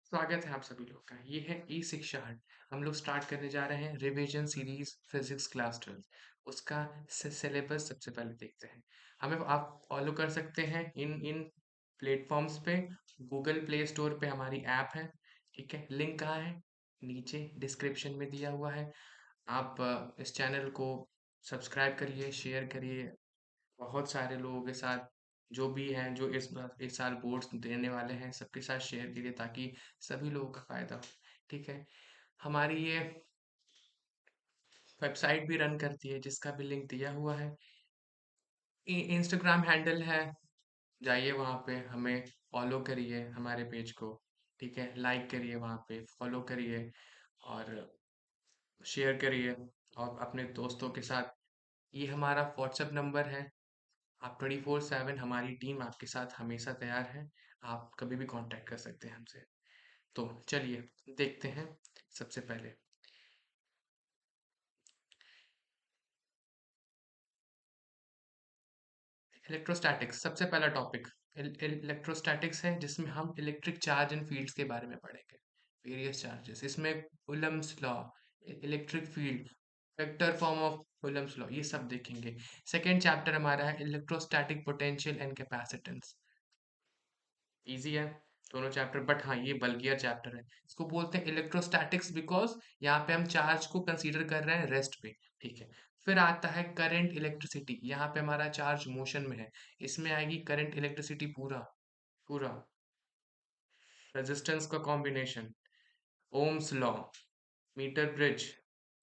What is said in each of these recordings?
स्वागत है आप सभी लोग का। ये है ई शिक्षा हट। हम लोग स्टार्ट करने जा रहे हैं रिवीजन सीरीज फिजिक्स क्लास 12। उसका सिलेबस सबसे पहले देखते हैं। हमें आप फॉलो कर सकते हैं इन इन प्लेटफॉर्म्स पे। गूगल प्ले स्टोर पे हमारी ऐप है। ठीक है, लिंक कहाँ है? नीचे डिस्क्रिप्शन में दिया हुआ है। आप इस चैनल को सब्सक्राइब करिए, शेयर करिए बहुत सारे लोगों के साथ, जो भी हैं जो इस साल बोर्ड्स देने वाले हैं, सबके साथ शेयर कीजिए ताकि सभी लोगों का फायदा हो। ठीक है, हमारी ये वेबसाइट भी रन करती है जिसका भी लिंक दिया हुआ है। इंस्टाग्राम हैंडल है, जाइए वहाँ पे हमें फॉलो करिए हमारे पेज को। ठीक है, लाइक करिए, वहाँ पे फॉलो करिए और शेयर करिए और अपने दोस्तों के साथ। ये हमारा व्हाट्सएप नंबर है। आप 24/7 हमारी टीम आपके साथ हमेशा तैयार है। आप कभी भी कांटेक्ट कर सकते हैं हमसे। तो चलिए देखते हैं। सबसे पहले इलेक्ट्रोस्टैटिक्स, सबसे पहला टॉपिक इलेक्ट्रोस्टैटिक्स है, जिसमें हम इलेक्ट्रिक चार्ज एंड फील्ड्स के बारे में पढ़ेंगे। वेरियस चार्जेस इसमें, Coulomb's law, electric field, vector form of Coulomb's law, ये सब देखेंगे। सेकेंड चैप्टर हमारा है electrostatic potential and capacitance. Easy है दोनों चैप्टर, बट हाँ ये बल्कियर चैप्टर है। इसको बोलते हैं इलेक्ट्रोस्टैटिक्स बिकॉज यहाँ पे हम चार्ज को कंसीडर कर रहे हैं रेस्ट पे। ठीक है, फिर आता है करंट इलेक्ट्रिसिटी। यहाँ पे हमारा चार्ज मोशन में है, इसमें आएगी करंट इलेक्ट्रिसिटी पूरा पूरा, रेजिस्टेंस का combination, Ohm's law, meter bridge,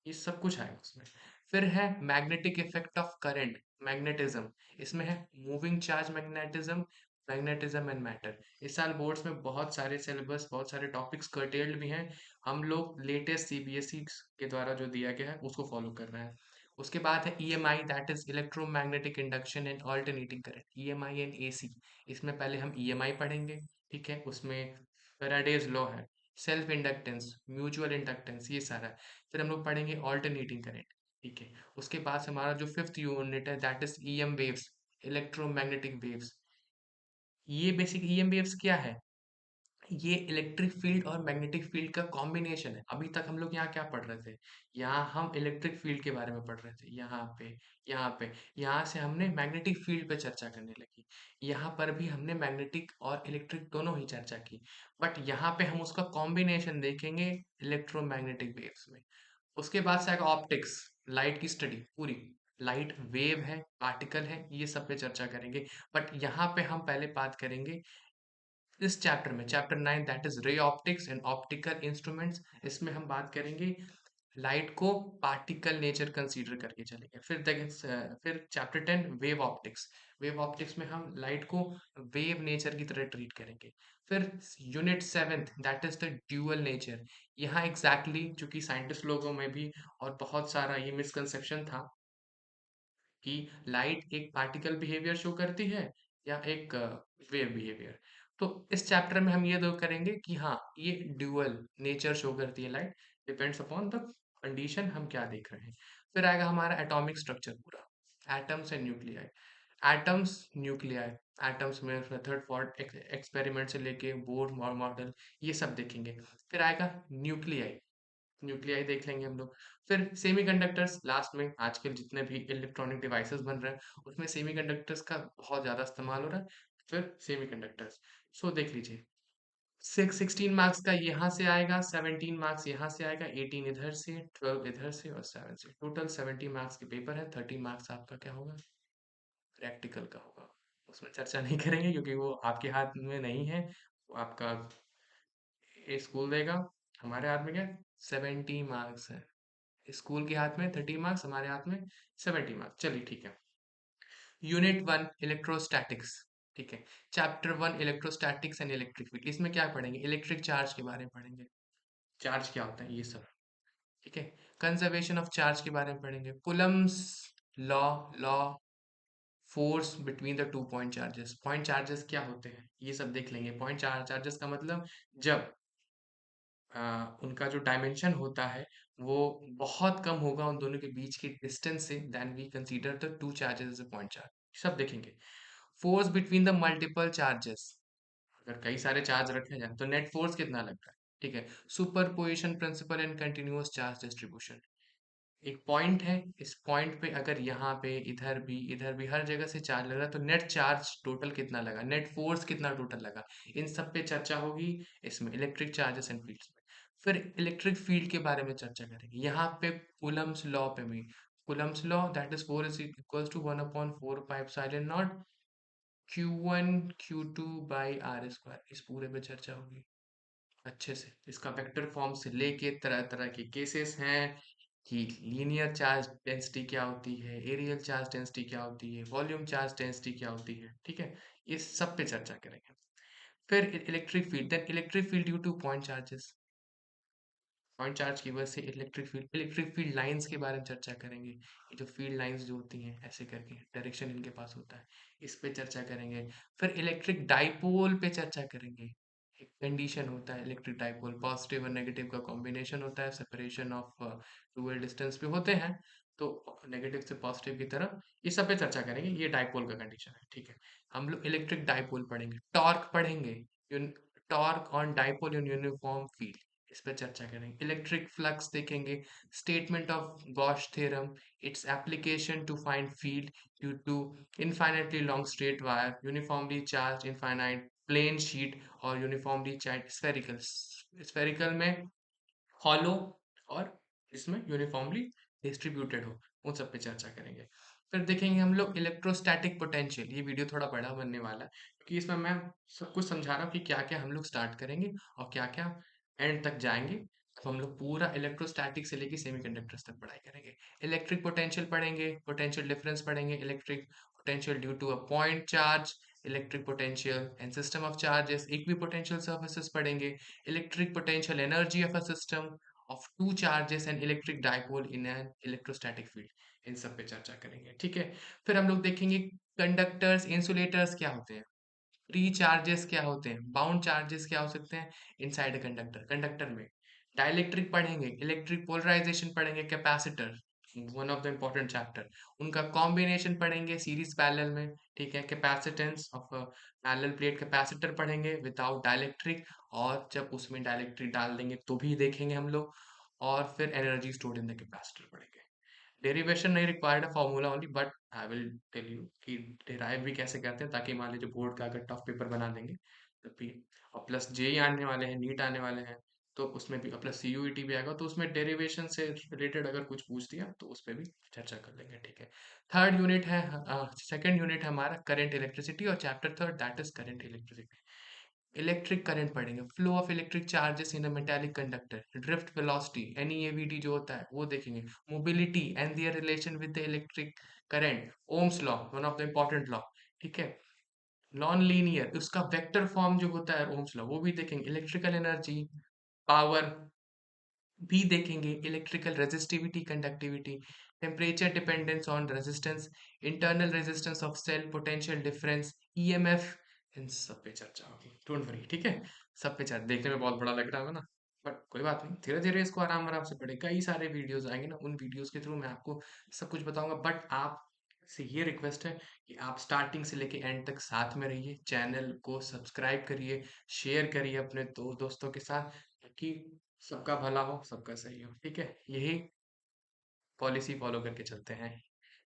ये सब कुछ आएगा उसमें। फिर है magnetic effect of current, magnetism. इसमें है moving charge magnetism, magnetism and matter. इस साल बोर्ड्स में बहुत सारे सिलेबस, बहुत सारे टॉपिक्स कर्टेल्ड भी हैं। हम लोग लेटेस्ट सीबीएसई के द्वारा जो दिया गया है उसको फॉलो कर रहे हैं। उसके बाद है EMI, that is electromagnetic induction and alternating current, EMI and AC. इसमें पहले हम ईएमआई पढ़ेंगे। ठीक है, उसमें फैराडेज लॉ है, सेल्फ इंडक्टेंस, म्यूचुअल इंडक्टेंस, ये सारा है। फिर हम लोग पढ़ेंगे ऑल्टरनेटिंग करंट। ठीक है, उसके बाद से हमारा जो फिफ्थ यूनिट है that is EM waves, electromagnetic waves. ये बेसिक ईएम वेव्स क्या है? ये इलेक्ट्रिक फील्ड और मैग्नेटिक फील्ड का कॉम्बिनेशन है। अभी तक हम लोग यहाँ क्या पढ़ रहे थे? यहाँ हम इलेक्ट्रिक फील्ड के बारे में पढ़ रहे थे। यहाँ पे यहाँ से हमने मैग्नेटिक फील्ड पे चर्चा करने लगी। यहाँ पर भी हमने मैग्नेटिक और इलेक्ट्रिक दोनों ही चर्चा की, बट यहाँ पे हम उसका कॉम्बिनेशन देखेंगे इलेक्ट्रोमैग्नेटिक वेव्स में। उसके बाद से आएगा ऑप्टिक्स, लाइट की स्टडी पूरी। लाइट वेव है, पार्टिकल है, ये सब पे चर्चा करेंगे। बट यहाँ पे हम पहले बात करेंगे इस चैप्टर में, चैप्टर 9, दैट इज रे ऑप्टिक्स एंड ऑप्टिकल इंस्ट्रूमेंट्स। इसमें हम बात करेंगे लाइट को पार्टिकल नेचर कंसीडर करके चलेंगे। फिर chapter 10 wave optics. Wave optics में हम लाइट को वेव नेचर की तरह ट्रीट करेंगे। फिर unit 7 that is the dual nature. यहाँ एग्जैक्टली चूंकि साइंटिस्ट लोगों में भी और बहुत सारा ये मिसकंसेप्शन था कि लाइट एक पार्टिकल बिहेवियर शो करती है या एक वेव बिहेवियर। तो इस चैप्टर में हम ये दो करेंगे कि हाँ ये ड्यूअल नेचर शो करती है light, depends upon the condition हम क्या देख रहे हैं। फिर आएगा हमारा एटॉमिक स्ट्रक्चर पूरा, atoms and nuclei. Atoms, nuclei, atoms में रदरफोर्ड एक्सपेरिमेंट से लेके बोर मॉडल, ये सब देखेंगे। फिर आएगा न्यूक्लियाई, न्यूक्लियाई देख लेंगे हम लोग। फिर सेमीकंडक्टर्स लास्ट में, आजकल जितने भी इलेक्ट्रॉनिक डिवाइसेस बन रहे हैं उसमें सेमीकंडक्टर्स का बहुत ज़्यादा इस्तेमाल हो रहा है। फिर सेमीकंडक्टर्स, सो देख लीजिए 16 मार्क्स का यहाँ से आएगा, 17 मार्क्स यहाँ से आएगा, 18 इधर से, 12 इधर से और 7 से। टोटल 70 मार्क्स के पेपर है। 30 मार्क्स आपका क्या होगा? प्रैक्टिकल का होगा। उसमें चर्चा नहीं करेंगे क्योंकि वो आपके हाथ में नहीं है, वो आपका ये स्कूल देगा। हमारे हाथ में क्या, 70 मार्क्स है। स्कूल के हाथ में 30 मार्क्स, हमारे हाथ में 70 मार्क्स। चलिए ठीक है। Unit 1 electrostatics. ठीक है, chapter 1 electrostatics and electric field. इसमें क्या पढ़ेंगे? इलेक्ट्रिक चार्ज के बारे में पढ़ेंगे, चार्ज क्या होता है ये सब। ठीक है, कंजर्वेशन ऑफ चार्ज के बारे में पढ़ेंगे, Coulomb's law, law force between the two point charges. Point charges क्या होते हैं ये सब देख लेंगे। पॉइंट चार्जेस का मतलब जब उनका जो डायमेंशन होता है वो बहुत कम होगा उन दोनों के बीच की डिस्टेंस से, then we consider the two charges as a point charge. सब देखेंगे। Force between the multiple charges, अगर कई सारे चार्ज रखे जाए तो नेट फोर्स कितना लग रहा है, ठीक है। Superposition principle and continuous charge distribution, एक पॉइंट है, इस पॉइंट पे अगर यहाँ पे इधर भी हर जगह से चार्ज लग रहा है तो नेट चार्ज टोटल कितना लगा, नेट फोर्स कितना टोटल लगा, इन सब पे चर्चा होगी इसमें इलेक्ट्रिक चार्जेस एंड फील्ड्स में। फिर इलेक्ट्रिक फील्ड के बारे में चर्चा करेंगे यहाँ पे कूलम्स लॉ पे भी। Coulomb's law that is 4 is equals to 1/4 pi epsilon naught Q1 Q2 by r square, इस पूरे पे चर्चा होगी अच्छे से। इसका वेक्टर फॉर्म से लेके तरह तरह के केसेस हैं कि लीनियर चार्ज डेंसिटी क्या होती है, एरियल चार्ज डेंसिटी क्या होती है, वॉल्यूम चार्ज डेंसिटी क्या होती है, ठीक है। ये सब पे चर्चा करेंगे। फिर electric field, then electric field due to point charges, point charge की वजह से इलेक्ट्रिक फील्ड लाइंस के बारे में चर्चा करेंगे। ये जो फील्ड लाइंस जो होती हैं ऐसे करके डायरेक्शन इनके पास होता है, इस पे चर्चा करेंगे। फिर इलेक्ट्रिक डाइपोल पे चर्चा करेंगे। एक कंडीशन होता है इलेक्ट्रिक डाइपोल, पॉजिटिव और नेगेटिव का कॉम्बिनेशन होता है, सेपरेशन ऑफ डुअल डिस्टेंस पे होते हैं, तो नेगेटिव से पॉजिटिव की तरफ, ये सब पे चर्चा करेंगे। ये डाइपोल का कंडीशन है, ठीक है। हम लोग इलेक्ट्रिक डाइपोल पढ़ेंगे, टॉर्क पढ़ेंगे, torque on dipole in uniform field, इस पर चर्चा करेंगे। इलेक्ट्रिक फ्लक्स देखेंगे, statement of Gauss theorem, its application to find field due to infinitely long straight wire, uniformly charge infinite plane sheet, और uniformly charge spherical, spherical में hollow, और इसमें uniformly distributed हो, उन सब पे चर्चा करेंगे। फिर देखेंगे हम लोग इलेक्ट्रोस्टैटिक पोटेंशियल, ये वीडियो थोड़ा बड़ा बनने वाला है क्योंकि इसमें मैं सब कुछ समझा रहा हूँ कि क्या क्या हम लोग स्टार्ट करेंगे और क्या क्या एंड तक जाएंगे। तो हम लोग पूरा इलेक्ट्रोस्टैटिक से लेके सेमीकंडक्टर्स तक पढ़ाई करेंगे। इलेक्ट्रिक पोटेंशियल पढ़ेंगे, पोटेंशियल डिफरेंस पढ़ेंगे, electric potential due to a point charge, electric potential and system of charges, equipotential surfaces पढ़ेंगे, electric potential energy of a system of two charges and electric dipole in an electrostatic field, इन सब पे चर्चा करेंगे, ठीक है। फिर हम लोग देखेंगे कंडक्टर्स इंसुलेटर्स क्या होते हैं, फ्री चार्जेस क्या होते हैं, बाउंड चार्जेस क्या हो सकते हैं इनसाइड कंडक्टर, कंडक्टर में डाइलेक्ट्रिक पढ़ेंगे, इलेक्ट्रिक पोलराइजेशन पढ़ेंगे, capacitor one of the important chapter, उनका कॉम्बिनेशन पढ़ेंगे सीरीज पैरेलल में, ठीक है। Capacitance of parallel plate capacitor पढ़ेंगे विदाउट डाइलेक्ट्रिक, और जब उसमें डाइलेक्ट्रिक डाल देंगे तो भी देखेंगे हम लोग। और फिर energy stored in the capacitor पढ़ेंगे। डेरिवेशन नहीं रिक्वायर्ड है, formula only, but I will tell you कि डिराइव भी कैसे करते हैं, ताकि मान लीजिए बोर्ड का अगर टफ पेपर बना देंगे तब भी। और प्लस जेई आने वाले हैं, नीट आने वाले हैं, तो उसमें भी, और प्लस सीयूईटी भी आएगा, तो उसमें डेरिवेशन से रिलेटेड अगर कुछ पूछ दिया तो उस पर भी चर्चा कर लेंगे, ठीक है। थर्ड यूनिट है, सेकंड यूनिट है हमारा करंट इलेक्ट्रिसिटी, और chapter third that is current electricity. Electric current पढ़ेंगे, flow of electric charges in a metallic conductor, drift velocity NEAVT जो होता है वो देखेंगे, mobility and their relation with the electric current, ohm's law one of the important law, ठीक है। Non linear उसका vector form जो होता है ओम्स लॉ, वो भी देखेंगे। इलेक्ट्रिकल एनर्जी, पावर भी देखेंगे, electrical resistivity, conductivity, temperature dependence on resistance, internal resistance of cell, potential difference, EMF, इन सब पे चर्चा होगी, डोंट वरी, ठीक है। सब पे चर्चा, देखने में बहुत बड़ा लग रहा होगा ना, बट कोई बात नहीं, धीरे धीरे इसको आराम आराम से पढ़े, कई सारे वीडियोस आएंगे ना, उन वीडियोस के थ्रू मैं आपको सब कुछ बताऊंगा। बट आप से ये रिक्वेस्ट है कि आप स्टार्टिंग से लेके एंड तक साथ में रहिए, चैनल को सब्सक्राइब करिए, शेयर करिए अपने दोस्तों के साथ, ताकि सबका भला हो, सबका सही हो, ठीक है। यही पॉलिसी फॉलो करके चलते हैं,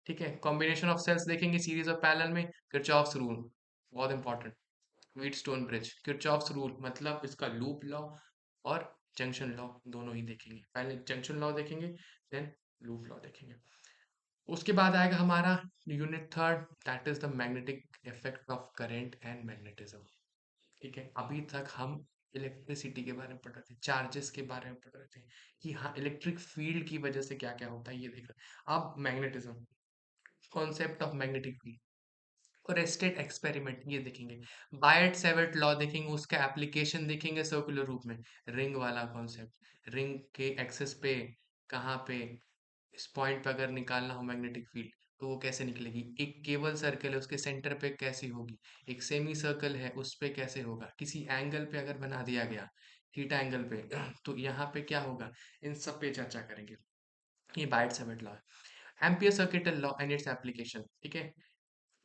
ठीक है। कॉम्बिनेशन ऑफ सेल्स देखेंगे सीरीज और पैरेलल में, किरचॉफ्स रूल बहुत important, Wheatstone bridge, Kirchhoff's rule मतलब इसका लूप लॉ और जंक्शन लॉ दोनों ही देखेंगे, पहले जंक्शन लॉ देखेंगे, देन लूप लॉ देखेंगे। उसके बाद आएगा हमारा unit third, that is the magnetic effect of current and magnetism, ठीक है। अभी तक हम इलेक्ट्रिसिटी के बारे में पढ़ रहे थे, चार्जेस के बारे में पढ़ रहे थे कि हाँ इलेक्ट्रिक फील्ड की वजह से क्या क्या होता है, ये देख रहे हैं। अब magnetism, concept of magnetic field, Oersted experiment ये देखेंगे, बायट सेवर्ट लॉ देखेंगे, उसका एप्लीकेशन देखेंगे सर्कुलर रूप में, रिंग वाला कॉन्सेप्ट, रिंग के एक्सेस पे कहाँ पे, इस पॉइंट पे अगर निकालना हो मैग्नेटिक फील्ड तो वो कैसे निकलेगी, एक केबल सर्कल है उसके सेंटर पे कैसी होगी, एक सेमी सर्कल है उस पे कैसे होगा, किसी एंगल पे अगर बना दिया गया थीटा एंगल पे तो यहाँ पे क्या होगा, इन सब पे चर्चा करेंगे। ये बायट सेवर्ट लॉ है। Ampere circuital law and its application, ठीक है।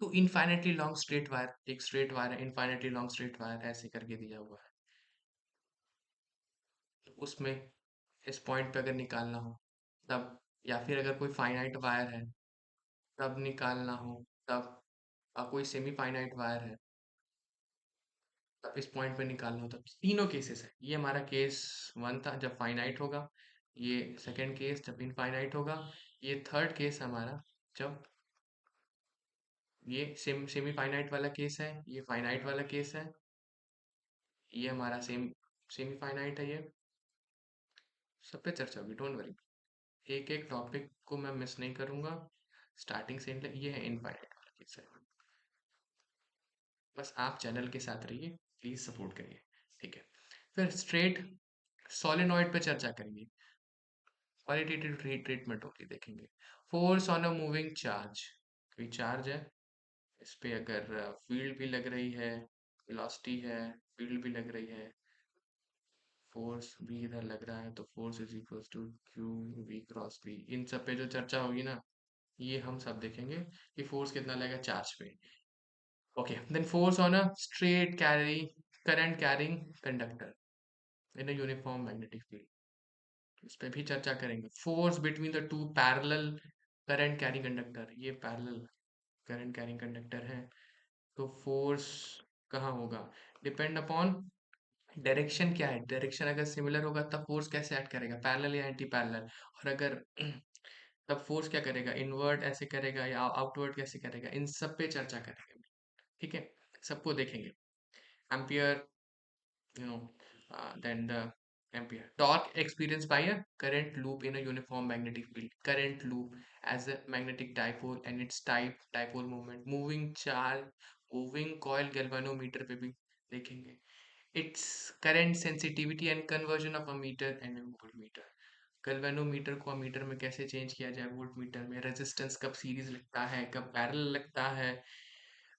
To infinitely long straight wire, एक स्ट्रेट वायर है, इनफाइनाइटली लॉन्ग स्ट्रेट वायर ऐसे करके दिया हुआ है। तो उसमें इस पॉइंट पे अगर निकालना हो तब, या फिर अगर कोई फाइनाइट वायर है तब निकालना हो तब, कोई सेमी फाइनाइट वायर है तब इस पॉइंट पे निकालना हो तब, तीनों केसेस है। ये हमारा केस वन था जब फाइनाइट होगा, ये सेकंड केस जब इनफाइनाइट होगा, ये थर्ड केस हमारा जब ये सेमी फाइनाइट वाला केस है, ये फाइनाइट वाला केस है, ये हमारा सेमी फाइनाइट है। ये सब पे चर्चा होगी, डोंट वरी। एक एक टॉपिक को मैं मिस नहीं करूंगा, स्टार्टिंग से एंड तक। ये है इनफाइनाइट वाला केस है। बस आप चैनल के साथ रहिए, प्लीज सपोर्ट करिए, ठीक है। फिर स्ट्रेट सोलेनॉइड पे चर्चा करेंगे, क्वालिटेटिव ट्रीटमेंट होगी, देखेंगे। Force on a moving charge, कोई चार्ज है, इस पे अगर फील्ड भी लग रही है, वेलोसिटी है, फील्ड भी लग रही है, फोर्स भी इधर लग रहा है, तो force is equal to Q V cross B. इन सब पे जो चर्चा होगी ना, ये हम सब देखेंगे कि फोर्स कितना लगेगा चार्ज पे। Okay, then force on a straight carry current carrying conductor in a uniform magnetic field, इस पे भी चर्चा करेंगे। Force between the two parallel current carrying conductor, ये पैरेलल करंट कैरिंग कंडक्टर है, तो फोर्स कहाँ होगा, डिपेंड अपॉन डायरेक्शन क्या है। डायरेक्शन अगर सिमिलर होगा तब फोर्स कैसे एक्ट करेगा, पैरेलल या एंटी पैरेलल। और अगर तब फोर्स क्या करेगा, इनवर्ट ऐसे करेगा या आउटवर्ड कैसे करेगा, इन सब पे चर्चा करेंगे, ठीक है। सबको देखेंगे। Ampere, you know, then the ampere. Torque experienced by a current loop in a uniform magnetic field. Current loop as a magnetic dipole and its type, dipole moment. Moving charge, moving coil galvanometer पे भी देखेंगे. Its current sensitivity and conversion of a meter and a voltmeter. Galvanometer को ammeter में कैसे change किया जाए volt meter में, resistance कब सीरीज लगता है कब पैरेलल लगता है,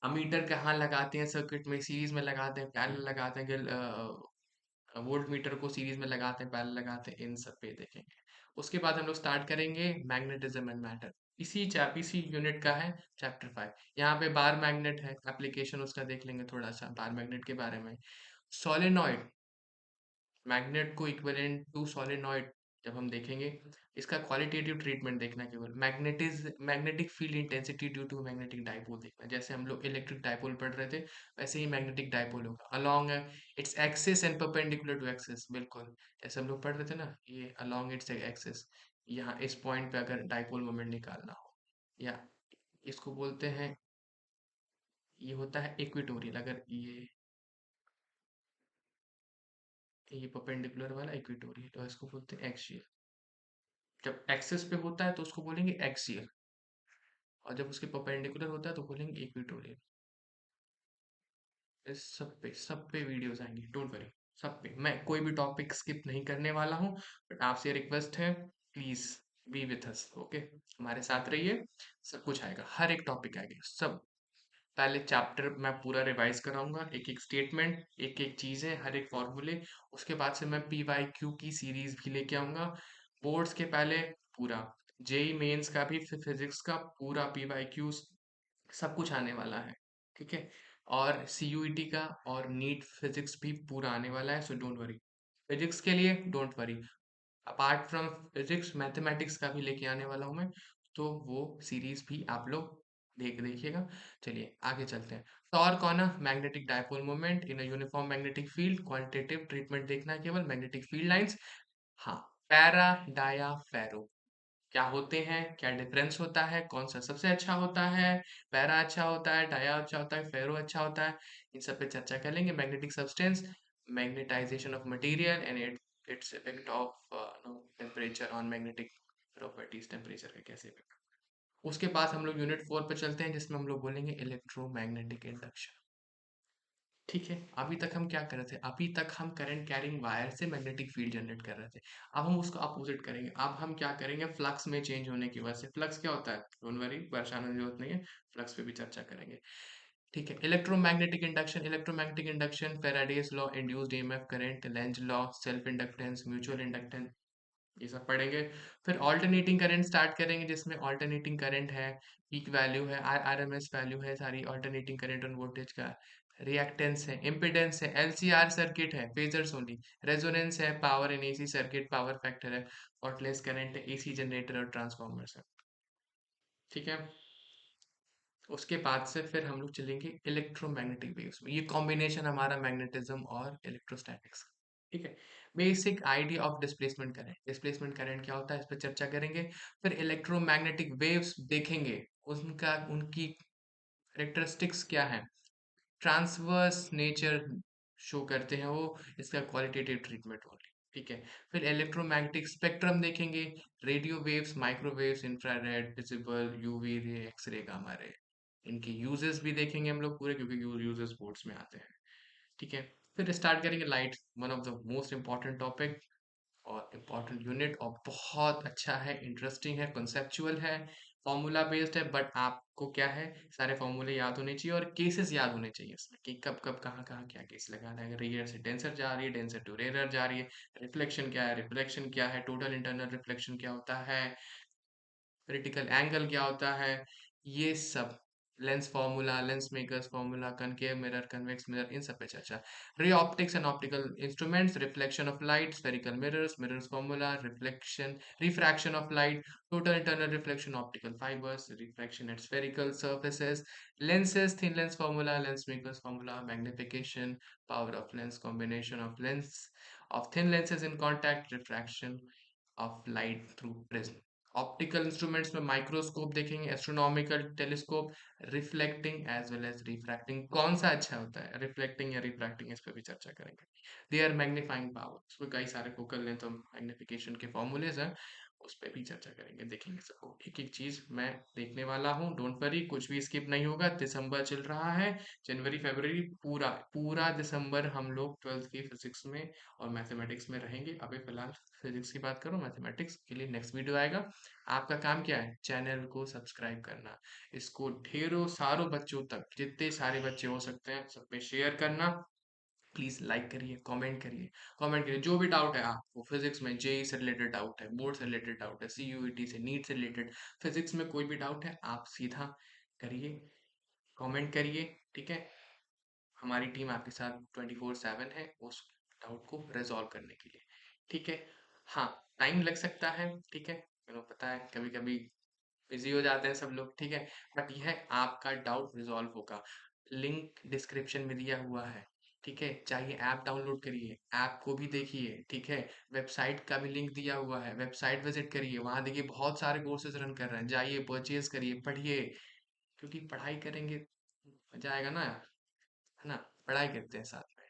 अमीटर कहाँ लगाते हैं सर्किट में, सीरीज में लगाते हैं पैरेलल लगाते हैं, वोल्ट मीटर को सीरीज में लगाते हैं पैरेलल लगाते हैं, इन सब पे देखेंगे। उसके बाद हम लोग स्टार्ट करेंगे मैग्नेटिज्म एंड मैटर, इसी यूनिट का है चैप्टर 5। यहाँ पे बार मैग्नेट है, एप्लीकेशन उसका देख लेंगे थोड़ा सा बार मैग्नेट के बारे में। सोलेनॉइड, मैग्नेट को इक्विवेलेंट टू सोलेनॉइड जब हम देखेंगे, इसका क्वालिटेटिव ट्रीटमेंट देखना, केवल magnetic field intensity due to magnetic dipole देखना। जैसे हम लोग इलेक्ट्रिक डाइपोल पढ़ रहे थे, वैसे ही मैग्नेटिक डाइपोल होगा along its axis and perpendicular to axis, बिल्कुल जैसे हम लोग पढ़ रहे थे ना, ये अलोंग इट्स एक्सिस। यहाँ इस पॉइंट पे अगर डाइपोल मोमेंट निकालना हो, या इसको बोलते हैं, ये होता है इक्वेटोरियल। अगर ये परपेंडिकुलर वाला इक्वेटोरियल, तो इसको बोलते हैं एक्सियल। जब एक्सिस पे होता है तो उसको बोलेंगे एक्सियल, और जब उसके परपेंडिकुलर होता है तो बोलेंगे इक्वेटोरियल। इस सब पे वीडियोस आएंगे, डोंट वरी। सब पे मैं कोई भी टॉपिक स्किप नहीं करने वाला हूँ, बट आपसे रिक्वेस्ट है, please be with us, okay, हमारे साथ रहिए। सब कुछ आएगा, हर एक टॉपिक आएगा सब। पहले चैप्टर मैं पूरा रिवाइज कराऊंगा, एक एक स्टेटमेंट, एक एक चीजें, हर एक फॉर्मूले। उसके बाद से मैं PYQ की सीरीज भी लेके आऊंगा बोर्ड्स के पहले, पूरा जेई मेंस का भी, फिजिक्स का पूरा PYQ, सब कुछ आने वाला है, ठीक है। और CUET का और नीट फिजिक्स भी पूरा आने वाला है, सो डोंट वरी। फिजिक्स के लिए don't worry, apart from physics mathematics का भी लेके आने वाला हूँ मैं, तो वो सीरीज भी आप लोग देखिएगा। चलिए आगे चलते हैं। Torque on a magnetic dipole moment in a uniform magnetic field, quantitative treatment देखना है केवल, मैग्नेटिक फील्ड लाइंस। हाँ, पैरा डाया फेरो क्या होते हैं, क्या डिफरेंस होता है, कौन सा सबसे अच्छा होता है, पैरा अच्छा होता है, डाया अच्छा होता है, फेरो अच्छा होता है, इन सब पे चर्चा कर लेंगे। Magnetic substance, magnetization of material and its effect of temperature on magnetic properties, temperature का कैसे इफेक्ट। उसके बाद हम लोग यूनिट 4 पे चलते हैं, जिसमें हम लोग बोलेंगे इलेक्ट्रोमैग्नेटिक इंडक्शन, ठीक है। अभी तक हम क्या कर रहे थे, अभी तक हम करंट कैरिंग वायर से मैग्नेटिक फील्ड जनरेट कर रहे थे। अब हम उसको अपोजिट करेंगे, अब हम क्या करेंगे, फ्लक्स में चेंज होने की वजह से। फ्लक्स क्या होता है, डोंट वरी, परेशान होने की जरूरत नहीं है, फ्लक्स पे भी चर्चा करेंगे, ठीक है। Electromagnetic induction, electromagnetic induction, Faraday's law, induced EMF current, Lenz law, self inductance, mutual inductance, ये सब पढ़ेंगे। फिर ऑल्टरनेटिंग करंट स्टार्ट करेंगे, जिसमें ऑल्टरनेटिंग करंट है, पीक वैल्यू है, आरएमएस वैल्यू है, सारी ऑल्टरनेटिंग करंट और वोल्टेज का। रिएक्टेंस है, इम्पीडेंस है, एलसीआर सर्किट है, फेजर्स ओनली, रेजोनेंस है, power in AC circuit, power factor है, फॉल्टलेस करंट है, एसी जनरेटर और ट्रांसफॉर्मर्स है। ठीक है। उसके बाद से फिर हम लोग चलेंगे इलेक्ट्रोमैग्नेटिक वेव्स में। ये कॉम्बिनेशन हमारा मैग्नेटिज्म और इलेक्ट्रोस्टैटिक्स। ठीक है। Basic idea of displacement current, displacement current क्या होता है इस पर चर्चा करेंगे। फिर इलेक्ट्रोमैग्नेटिक वेव्स देखेंगे, उनका उनकी कैरेक्टरिस्टिक्स क्या है, ट्रांसवर्स नेचर शो करते हैं वो, इसका क्वालिटेटिव ट्रीटमेंट होगी। ठीक है। फिर इलेक्ट्रोमैग्नेटिक स्पेक्ट्रम देखेंगे, radio waves, microwaves, infrared, visible, UV ray, X ray, gamma ray, इनके यूजेस भी देखेंगे हम लोग पूरे, क्योंकि यूजेस बोर्ड्स में आते हैं। ठीक है। फिर स्टार्ट करेंगे light, one of the most important topic और इम्पॉर्टेंट यूनिट, और बहुत अच्छा है, इंटरेस्टिंग है, कंसेप्चुअल है, फॉर्मूला बेस्ड है, बट आपको क्या है, सारे फॉर्मूले याद होने चाहिए और केसेस याद होने चाहिए इसमें, कि कब कब कहाँ कहाँ क्या केस लगाना है। रेयर से डेंसर जा रही है, डेंसर टू रेयर जा रही है, रिफ्लेक्शन क्या है, रिफ्लेक्शन क्या है, टोटल इंटरनल रिफ्लेक्शन क्या होता है, क्रिटिकल एंगल क्या होता है, ये सब, lens formula, lens makers formula, concave mirror, convex mirror, इन सब पे चर्चा। Ray optics and optical instruments, reflection of light, spherical mirrors, mirrors formula, reflection, refraction of light, total internal reflection, optical fibres, refraction at spherical surfaces, lenses, thin lens formula, lens makers formula, magnification, power of lens, combination of lens of thin lenses in contact, refraction of light through prism। Optical instruments में microscope देखेंगे, astronomical telescope, reflecting as well as refracting, कौन सा अच्छा होता है, reflecting या refracting, इस पर भी चर्चा करेंगे। दे आर मैग्नीफाइंग पावर, उसमें कई सारे फोकल लेंथ और मैग्निफिकेशन के फॉर्मूलेज हैं, उस पर भी चर्चा करेंगे, देखेंगे सबको, एक एक चीज मैं देखने वाला हूँ, डोंट वरी, कुछ भी स्किप नहीं होगा। दिसंबर चल रहा है, जनवरी फरवरी पूरा पूरा दिसंबर हम लोग ट्वेल्थ की फिजिक्स में और मैथमेटिक्स में रहेंगे। अभी फिलहाल फिजिक्स की बात करो, मैथमेटिक्स के लिए नेक्स्ट वीडियो आएगा। आपका काम क्या है, चैनल को सब्सक्राइब करना, इसको ढेरों सारों बच्चों तक, जितने सारे बच्चे हो सकते हैं सब पे शेयर करना। प्लीज लाइक करिए, कमेंट करिए, कमेंट करिए, जो भी डाउट है आपको फिजिक्स में, जेई से रिलेटेड डाउट है, बोर्ड से रिलेटेड डाउट है, सीयूईटी से, नीट से रिलेटेड, फिजिक्स में कोई भी डाउट है, आप सीधा करिए, कमेंट करिए। ठीक है। हमारी टीम आपके साथ 24/7 है उस डाउट को रिजॉल्व करने के लिए। ठीक है। हाँ, टाइम लग सकता है, ठीक है, मेरे को पता है कभी कभी बिजी हो जाते हैं सब लोग, ठीक है, बट यह आपका डाउट रिजॉल्व होगा। लिंक डिस्क्रिप्शन में दिया हुआ है। ठीक है, चाहिए ऐप डाउनलोड करिए, ऐप को भी देखिए। ठीक है, वेबसाइट का भी लिंक दिया हुआ है, वेबसाइट विजिट करिए, वहां देखिए बहुत सारे कोर्सेज रन कर रहे हैं, जाइए परचेज करिए, पढ़िए, क्योंकि पढ़ाई करेंगे मजा आएगा ना, है ना। पढ़ाई करते हैं साथ में,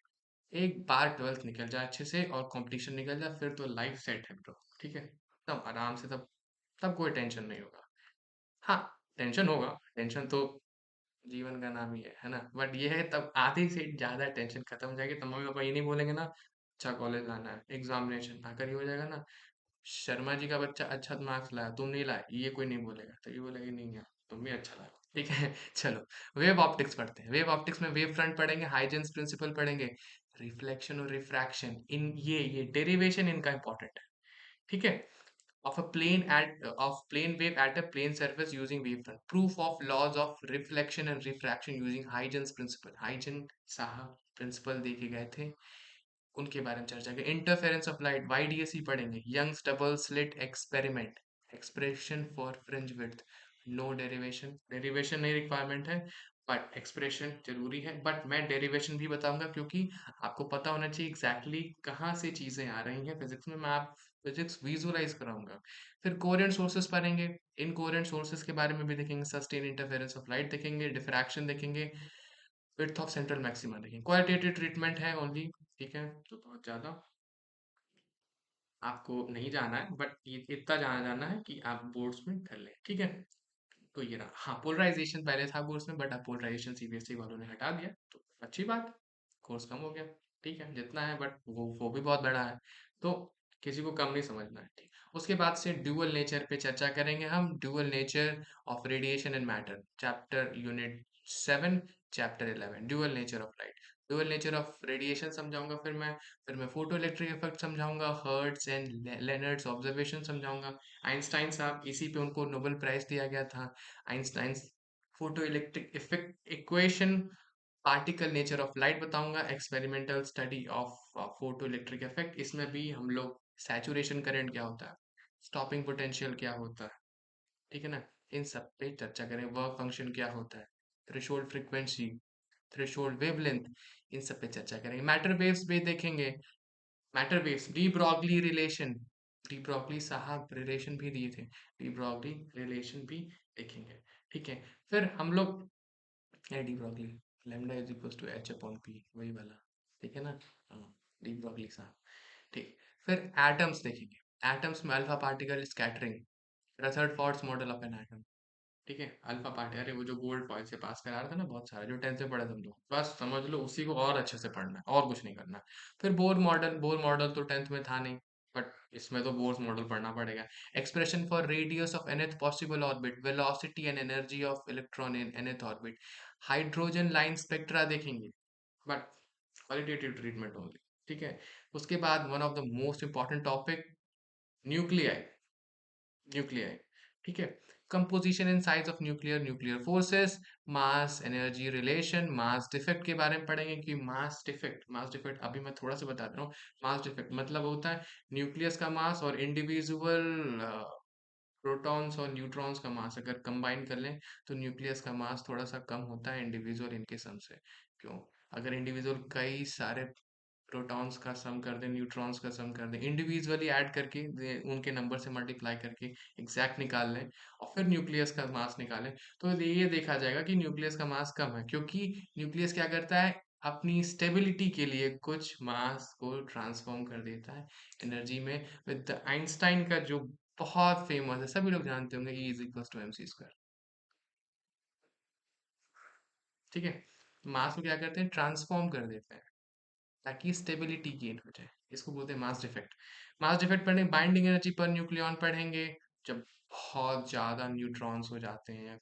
एक बार ट्वेल्थ निकल जाए अच्छे से और कंपटीशन निकल जाए, फिर तो लाइफ सेट है ब्रो। ठीक है, तब आराम से, तब तब कोई टेंशन नहीं होगा। हाँ, टेंशन होगा, टेंशन तो जीवन का नाम ही है ना, बट ये है तब आधी से ज्यादा टेंशन खत्म हो जाएगी, तो मम्मी पापा ये नहीं बोलेंगे ना, अच्छा कॉलेज लाना है, एग्जामिनेशन आकर ही हो जाएगा ना, शर्मा जी का बच्चा अच्छा मार्क्स लाया, तुम नहीं लाए, ये कोई नहीं बोलेगा, तो ये बोलेगा नहीं यार तुम भी अच्छा लाए। ठीक है। चलो, वेव ऑप्टिक्स पढ़ते हैं। वेव ऑप्टिक्स में वेव फ्रंट पढ़ेंगे, हाइजेंस प्रिंसिपल पढ़ेंगे, रिफ्लेक्शन और रिफ्रैक्शन, इन ये डेरिवेशन इनका इंपॉर्टेंट है। ठीक है। of a plane at of plane wave at a plane surface using wavefront, proof of laws of reflection and refraction using Huygens principle, Huygens साहब principal देके गए थे, उनके बारे में चर्चा करें। इंटरफेरेंस ऑफ लाइट, वाईडीएसई पढ़ेंगे, Young's double slit experiment, expression for fringe width, no derivation, derivation नहीं रिक्वायरमेंट है, बट एक्सप्रेशन जरूरी है, बट मैं डेरिवेशन भी बताऊंगा, क्योंकि आपको पता होना चाहिए एग्जैक्टली कहाँ से चीजें आ रही हैं फिजिक्स में, मैं आप फिजिक्स विजुअलाइज कराऊंगा। फिर कोहेरेंट सोर्सेस पढ़ेंगे, इन कोहेरेंट सोर्सेस के बारे में भी देखेंगे, सस्टेन इंटरफेरेंस ऑफ लाइट देखेंगे, डिफ्रैक्शन देखेंगे, विड्थ ऑफ सेंट्रल मैक्सिमा देखेंगे, क्वालिटेटिव ट्रीटमेंट है ओनली। ठीक है, तो बहुत ज्यादा आपको नहीं जाना है, बट ये इतना जाना है कि आप बोर्ड्स में कर लें। ठीक है, तो ये रहा। हाँ, पोलराइजेशन पहले था कोर्स में, बट अब पोलराइजेशन सीबीएसई वालों ने हटा दिया, तो अच्छी बात, कोर्स कम हो गया। ठीक है, जितना है, बट वो भी बहुत बड़ा है, तो किसी को कम नहीं समझना है। ठीक, उसके बाद से ड्यूअल नेचर पे चर्चा करेंगे हम, dual nature of radiation and matter, chapter unit 7, chapter 11, dual nature of light. Dual nature of radiation समझाऊंगा, फिर मैं फोटो इलेक्ट्रिक इफेक्ट समझाऊंगा, हर्ट्ज एंड लेनर्ड्स ऑब्जर्वेशन समझाऊंगा। आइंस्टाइन साहब, इसी पे उनको नोबेल प्राइज दिया गया था। Einstein photoelectric effect equation, particle nature of light बताऊंगा, experimental study of photoelectric effect, इसमें भी हम लोग सैचुरेशन करंट क्या होता है, स्टॉपिंग पोटेंशियल क्या होता है, ठीक है ना, इन सब पे चर्चा करें। वर्क फंक्शन क्या होता है, थ्रेशोल्ड फ्रीक्वेंसी, थ्रेशोल्ड वेवलेंथ, इन सब पे चर्चा करेंगे। मैटर वेव्स भी देखेंगे, matter waves, de Broglie relation, de Broglie साहब रिलेशन भी दिए थे, डी ब्रॉगली रिलेशन भी देखेंगे, ठीक है। फिर हम लोग de Broglie, lambda is equals to h upon p, वही वाला, ठीक है ना, हाँ, डी ब्रॉगली साहब, ठीक। फिर एटम्स देखेंगे, एटम्स में alpha particle scattering, Rutherford's model of an atom, ठीक है। अल्फा पार्टी, अरे वो जो गोल्ड फॉइल से पास करा रहा था ना बहुत सारे, जो 10th से पढ़े तुम लोग, बस समझ लो उसी को और अच्छे से पढ़ना है और कुछ नहीं करना। फिर बोर मॉडल तो 10th में था नहीं, बट इसमें तो बोर्स मॉडल पढ़ना पड़ेगा। Expression for radius of nth possible orbit, velocity and energy of electron in nth orbit, hydrogen line spectra देखेंगे, बट क्वालिटेटिव ट्रीटमेंट ओनली, ठीक है। उसके बाद one of the most important topic, nuclei, nuclei, ठीक है। Composition and size of nuclear, nuclear forces, mass energy relation, mass defect के बारे में पढ़ेंगे कि मास डिफेक्ट अभी मैं थोड़ा सा बता दे रहा हूँ। मास डिफेक्ट मतलब होता है न्यूक्लियस का मास और इंडिविजुअल प्रोटॉन्स और न्यूट्रॉन्स का मास अगर कंबाइन कर लें तो न्यूक्लियस का मास थोड़ा सा कम होता है इंडिविजुअल इनके सम से। क्यों? अगर इंडिविजुअल कई सारे प्रोटॉन्स का सम कर दें, न्यूट्रॉन्स का सम कर दें, इंडिविजुअली ऐड करके उनके नंबर से मल्टीप्लाई करके एग्जैक्ट निकाल लें और फिर न्यूक्लियस का मास निकालें, तो ये देखा जाएगा कि न्यूक्लियस का मास कम है, क्योंकि न्यूक्लियस क्या करता है, अपनी स्टेबिलिटी के लिए कुछ मास को ट्रांसफॉर्म कर देता है एनर्जी में, विद आइंस्टाइन का जो बहुत फेमस है, सभी लोग जानते होंगे, E is equal to mc², ठीक है। मास को क्या करते हैं, ट्रांसफॉर्म कर देते हैं ताकि स्टेबिलिटी गेन हो जाए, इसको बोलते हैं मास डिफेक्ट। मास डिफेक्ट पढ़ेंगे, बाइंडिंग एनर्जी पर न्यूक्लियॉन पढ़ेंगे, जब बहुत ज्यादा न्यूट्रॉन्स हो जाते हैं,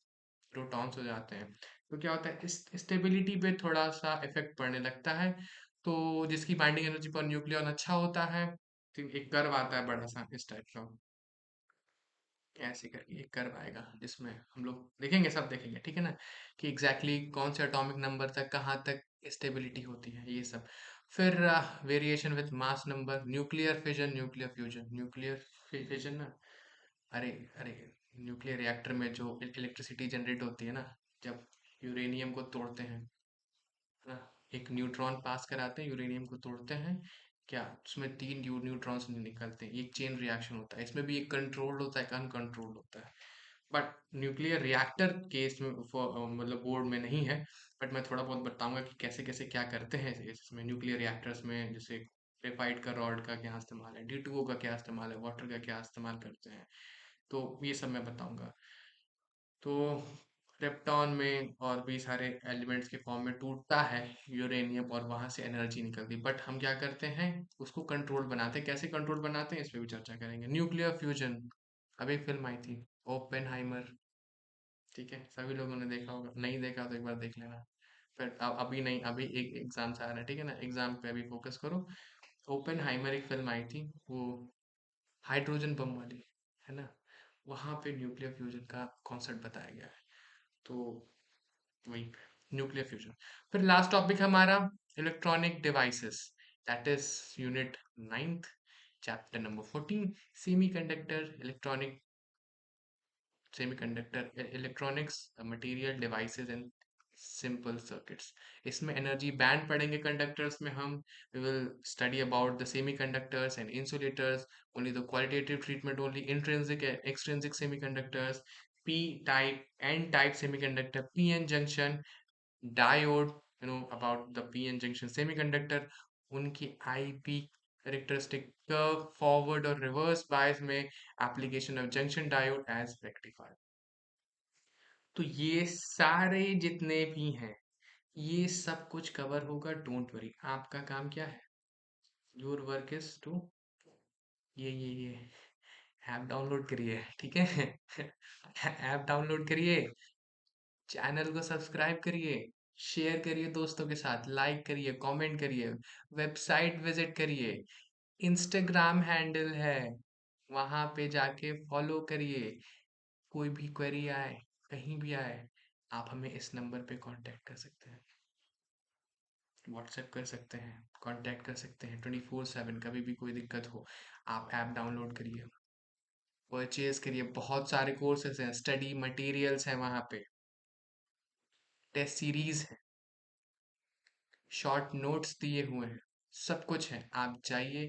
प्रोटॉन्स हो जाते हैं, तो क्या होता है, इस स्टेबिलिटी पे थोड़ा सा इफेक्ट पड़ने लगता है। तो जिसकी बाइंडिंग एनर्जी पर न्यूक्लियॉन अच्छा होता है, तो एक कर्व आता है बड़ा सा इस टाइप का, ऐसे करके एक कर्व आएगा जिसमें हम लोग देखेंगे, सब देखेंगे, ठीक है ना, कि एग्जैक्टली exactly कौन से एटॉमिक नंबर तक कहाँ तक स्टेबिलिटी होती है, ये सब। फिर variation with mass number, nuclear fission, nuclear fusion, nuclear fission ना, अरे अरे, न्यूक्लियर रिएक्टर में जो इलेक्ट्रिसिटी जनरेट होती है ना, जब यूरेनियम को तोड़ते हैं ना, एक न्यूट्रॉन पास कराते हैं, यूरेनियम को तोड़ते हैं, क्या उसमें तीन न्यूट्रॉन्स निकलते हैं, एक चेन रिएक्शन होता है, इसमें भी एक कंट्रोल्ड होता है, एक अनकंट्रोल्ड होता है। बट न्यूक्लियर रिएक्टर केस में मतलब बोर्ड में नहीं है, बट मैं थोड़ा बहुत बताऊंगा कि कैसे कैसे क्या करते हैं इसमें न्यूक्लियर रिएक्टर्स में, जैसे ग्रेफाइट का रॉड का क्या इस्तेमाल है, D2O का क्या इस्तेमाल है, वाटर का क्या इस्तेमाल करते हैं, तो ये सब मैं बताऊंगा। तो क्रिप्टॉन में और भी सारे एलिमेंट्स के फॉर्म में टूटता है यूरेनियम और वहां से एनर्जी निकलती है, बट हम क्या करते हैं, उसको कंट्रोल बनाते हैं, कैसे कंट्रोल बनाते हैं इस पे भी चर्चा करेंगे। न्यूक्लियर फ्यूजन, अभी फिल्म आई थी ओपेनहाइमर, ठीक है, सभी लोगों ने देखा होगा, नहीं देखा तो एक बार देख लेना। फिर अभी नहीं, अभी एक एग्जाम से आ रहा है, ठीक है ना, एग्जाम पे अभी फोकस करो। ओपेनहाइमर एक फिल्म आई थी, वो हाइड्रोजन बम वाली, है ना, वहां पे न्यूक्लियर फ्यूजन का कॉन्सेप्ट बताया गया है, तो वही न्यूक्लियर फ्यूजन। फिर लास्ट टॉपिक हमारा electronic devices, that is unit 9th, chapter number 14, semi conductor electronic, semiconductor electronics material devices and simple circuits. इसमें एनर्जी बैंड पढ़ेंगे कंडक्टर्स में हम, we will study about the semiconductors and insulators, only the qualitative treatment only, intrinsic extrinsic semiconductors, P type N type semiconductor, PN junction, diode, you know about the PN junction semiconductor, उनकी IP characteristic, curve forward और reverse bias में, application of junction diode as rectifier. तो ये सारे जितने भी हैं, ये सब कुछ कवर होगा, डोंट वरी। आपका काम क्या है, योर वर्क इज टू, ये ऐप डाउनलोड करिए, ठीक है। ऐप डाउनलोड करिए, चैनल को सब्सक्राइब करिए, शेयर करिए दोस्तों के साथ, लाइक करिए, कमेंट करिए, वेबसाइट विजिट करिए, इंस्टाग्राम हैंडल है, वहां पे जाके फॉलो करिए। कोई भी क्वेरी आए, कहीं भी आए, आप हमें इस नंबर पे कांटेक्ट कर सकते हैं, व्हाट्सएप कर सकते हैं, कांटेक्ट कर सकते हैं 24/7। कभी भी कोई दिक्कत हो, आप ऐप डाउनलोड करिए, परचेज करिए। बहुत सारे कोर्सेज हैं, स्टडी मटेरियल्स हैं वहाँ पे, टेस्ट सीरीज है, शॉर्ट नोट्स दिए हुए हैं, सब कुछ है। आप जाइए,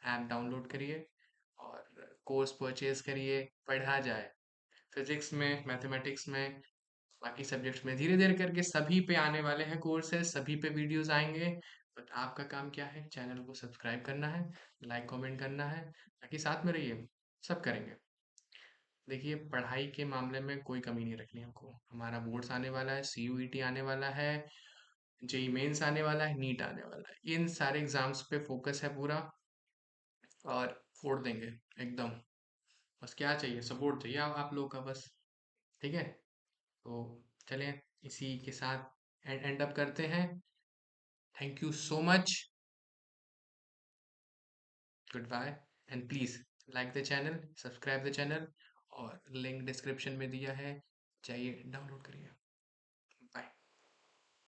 ऐप डाउनलोड करिए और कोर्स परचेज करिए, पढ़ा जाए। फिजिक्स में, मैथमेटिक्स में, बाकी सब्जेक्ट्स में धीरे धीरे करके सभी पे आने वाले हैं कोर्सेज, सभी पे वीडियोस आएंगे। बट आपका काम क्या है, चैनल को सब्सक्राइब करना है, लाइक कमेंट करना है, ताकि साथ में रहिए, सब करेंगे। देखिए, पढ़ाई के मामले में कोई कमी नहीं रखनी हमको। हमारा बोर्ड्स आने वाला है, सीयूईटी आने वाला है, जेई मेंस आने वाला है, नीट आने वाला है। इन सारे एग्जाम्स पे फोकस है पूरा, और फोड़ देंगे एकदम। बस क्या चाहिए, सपोर्ट चाहिए आप लोगों का बस। ठीक है, तो चलें, इसी के साथ एंड अप करते हैं। Thank you so much, good bye, and please like the channel, subscribe the channel, और लिंक डिस्क्रिप्शन में दिया है, जाइए डाउनलोड करिए।